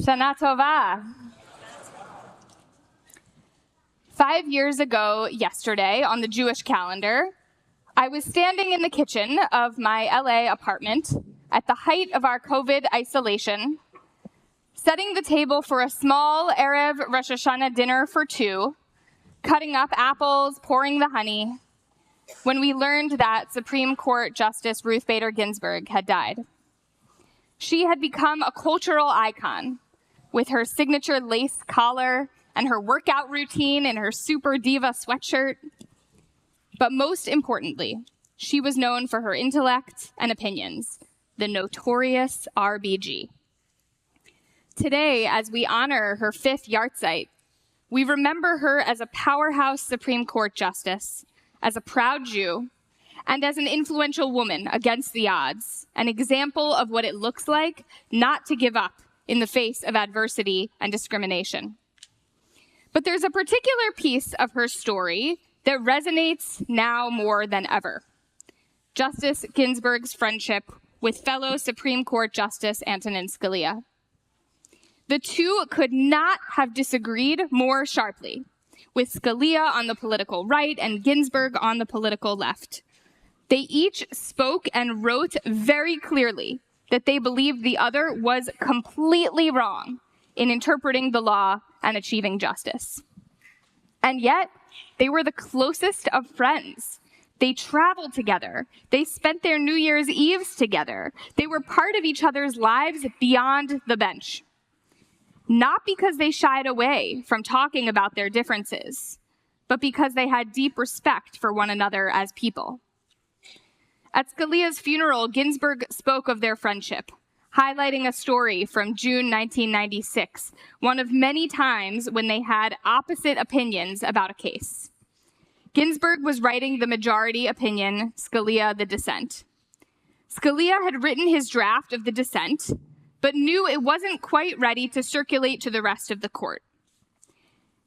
Shana Tova. 5 years ago yesterday on the Jewish calendar, I was standing in the kitchen of my LA apartment at the height of our COVID isolation, setting the table for a small Erev Rosh Hashanah dinner for two, cutting up apples, pouring the honey, when we learned that Supreme Court Justice Ruth Bader Ginsburg had died. She had become a cultural icon with her signature lace collar and her workout routine and her super diva sweatshirt. But most importantly, she was known for her intellect and opinions, the notorious RBG. Today, as we honor her 5th yahrzeit, we remember her as a powerhouse Supreme Court justice, as a proud Jew, and as an influential woman against the odds, an example of what it looks like not to give up in the face of adversity and discrimination. But there's a particular piece of her story that resonates now more than ever: Justice Ginsburg's friendship with fellow Supreme Court Justice Antonin Scalia. The two could not have disagreed more sharply, with Scalia on the political right and Ginsburg on the political left. They each spoke and wrote very clearly that they believed the other was completely wrong in interpreting the law and achieving justice. And yet, they were the closest of friends. They traveled together. They spent their New Year's Eves together. They were part of each other's lives beyond the bench. Not because they shied away from talking about their differences, but because they had deep respect for one another as people. At Scalia's funeral, Ginsburg spoke of their friendship, highlighting a story from June 1996, one of many times when they had opposite opinions about a case. Ginsburg was writing the majority opinion, Scalia the dissent. Scalia had written his draft of the dissent, but knew it wasn't quite ready to circulate to the rest of the court.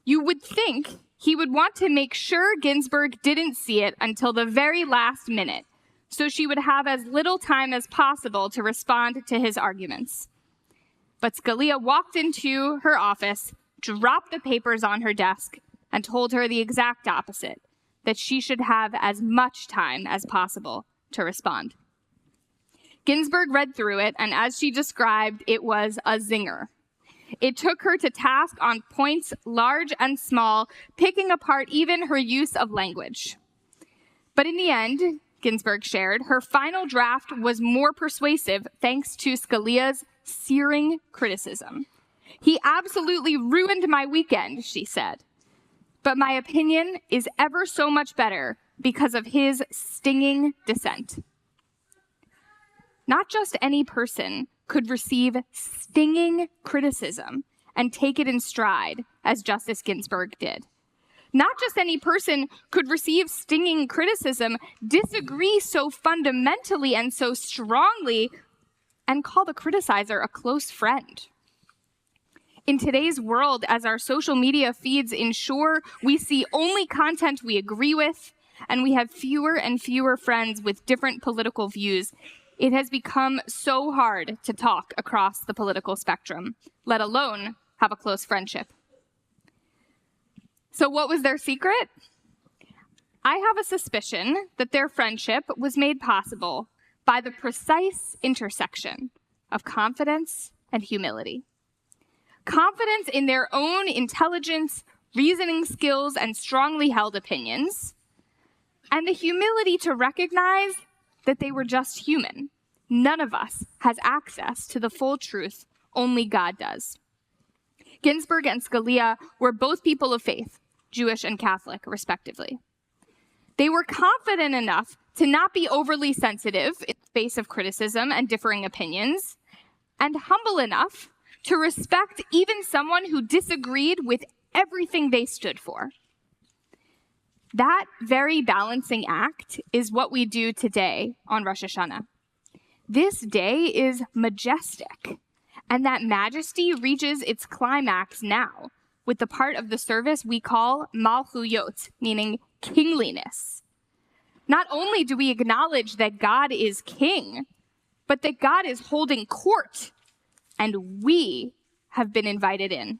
You would think he would want to make sure Ginsburg didn't see it until the very last minute, so she would have as little time as possible to respond to his arguments. But Scalia walked into her office, dropped the papers on her desk, and told her the exact opposite, that she should have as much time as possible to respond. Ginsburg read through it, and as she described, it was a zinger. It took her to task on points large and small, picking apart even her use of language. But in the end, Ginsburg shared, her final draft was more persuasive thanks to Scalia's searing criticism. "He absolutely ruined my weekend," she said. "But my opinion is ever so much better because of his stinging dissent." Not just any person could receive stinging criticism and take it in stride, as Justice Ginsburg did. Not just any person could receive stinging criticism, disagree so fundamentally and so strongly, and call the criticizer a close friend. In today's world, as our social media feeds ensure we see only content we agree with, and we have fewer and fewer friends with different political views, it has become so hard to talk across the political spectrum, let alone have a close friendship. So what was their secret? I have a suspicion that their friendship was made possible by the precise intersection of confidence and humility. Confidence in their own intelligence, reasoning skills, and strongly held opinions, and the humility to recognize that they were just human. None of us has access to the full truth, only God does. Ginsburg and Scalia were both people of faith, Jewish and Catholic, respectively. They were confident enough to not be overly sensitive in the face of criticism and differing opinions, and humble enough to respect even someone who disagreed with everything they stood for. That very balancing act is what we do today on Rosh Hashanah. This day is majestic, and that majesty reaches its climax now with the part of the service we call malchuyot, meaning kingliness. Not only do we acknowledge that God is king, but that God is holding court, and we have been invited in.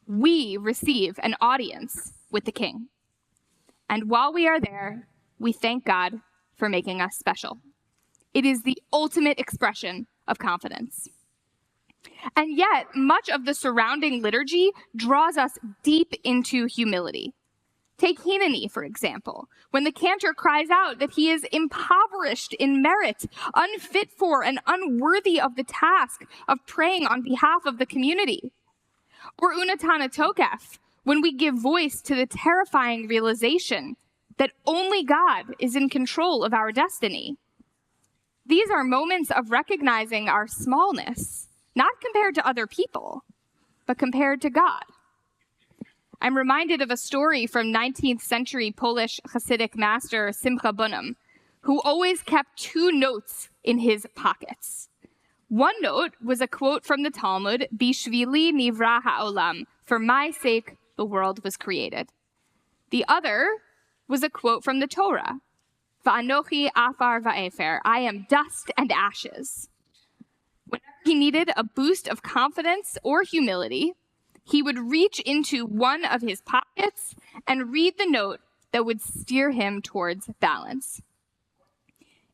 We receive an audience with the King. And while we are there, we thank God for making us special. It is the ultimate expression of confidence. And yet, much of the surrounding liturgy draws us deep into humility. Take Hineni, for example, when the cantor cries out that he is impoverished in merit, unfit for and unworthy of the task of praying on behalf of the community. Or Unatana Tokef, when we give voice to the terrifying realization that only God is in control of our destiny. These are moments of recognizing our smallness, not compared to other people, but compared to God. I'm reminded of a story from 19th century Polish Hasidic master Simcha Bunim, who always kept 2 notes in his pockets. One note was a quote from the Talmud, Bishvili nivra ha'olam, for my sake the world was created. The other was a quote from the Torah, Va'anochi afar va'efer, I am dust and ashes. Whenever he needed a boost of confidence or humility, he would reach into one of his pockets and read the note that would steer him towards balance.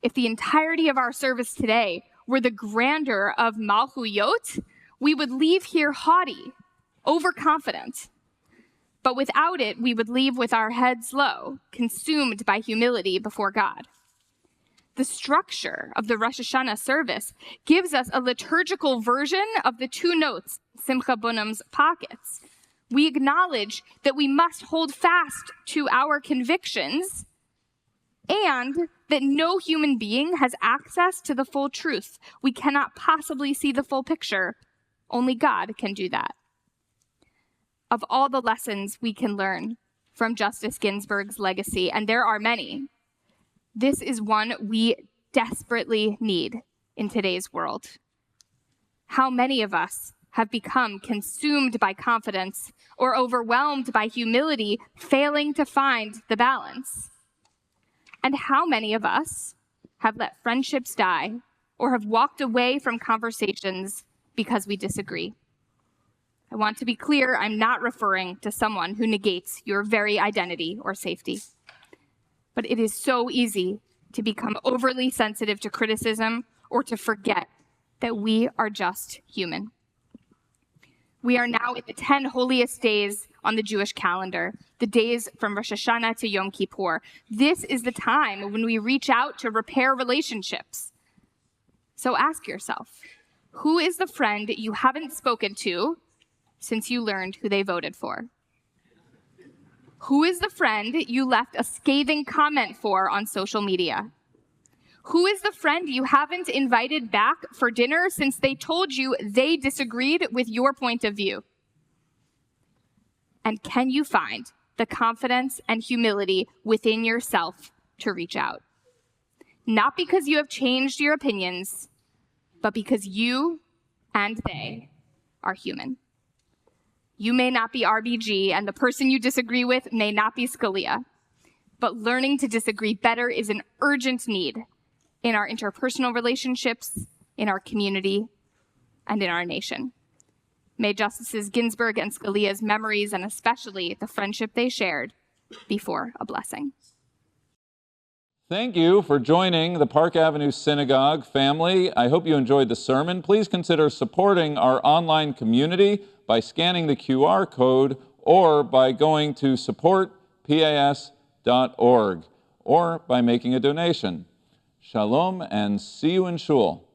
If the entirety of our service today were the grandeur of Malchuyot, we would leave here haughty, overconfident. But without it, we would leave with our heads low, consumed by humility before God. The structure of the Rosh Hashanah service gives us a liturgical version of the 2 notes in Simcha Bunim's pockets. We acknowledge that we must hold fast to our convictions and that no human being has access to the full truth. We cannot possibly see the full picture. Only God can do that. Of all the lessons we can learn from Justice Ginsburg's legacy, and there are many, this is one we desperately need in today's world. How many of us have become consumed by confidence or overwhelmed by humility, failing to find the balance? And how many of us have let friendships die or have walked away from conversations because we disagree? I want to be clear, I'm not referring to someone who negates your very identity or safety. But it is so easy to become overly sensitive to criticism or to forget that we are just human. We are now in the 10 holiest days on the Jewish calendar, the days from Rosh Hashanah to Yom Kippur. This is the time when we reach out to repair relationships. So ask yourself, who is the friend you haven't spoken to since you learned who they voted for? Who is the friend you left a scathing comment for on social media? Who is the friend you haven't invited back for dinner since they told you they disagreed with your point of view? And can you find the confidence and humility within yourself to reach out? Not because you have changed your opinions, but because you and they are human. You may not be RBG, and the person you disagree with may not be Scalia, but learning to disagree better is an urgent need in our interpersonal relationships, in our community, and in our nation. May Justices Ginsburg and Scalia's memories, and especially the friendship they shared, be for a blessing. Thank you for joining the Park Avenue Synagogue family. I hope you enjoyed the sermon. Please consider supporting our online community by scanning the QR code or by going to supportpas.org or by making a donation. Shalom and see you in Shul.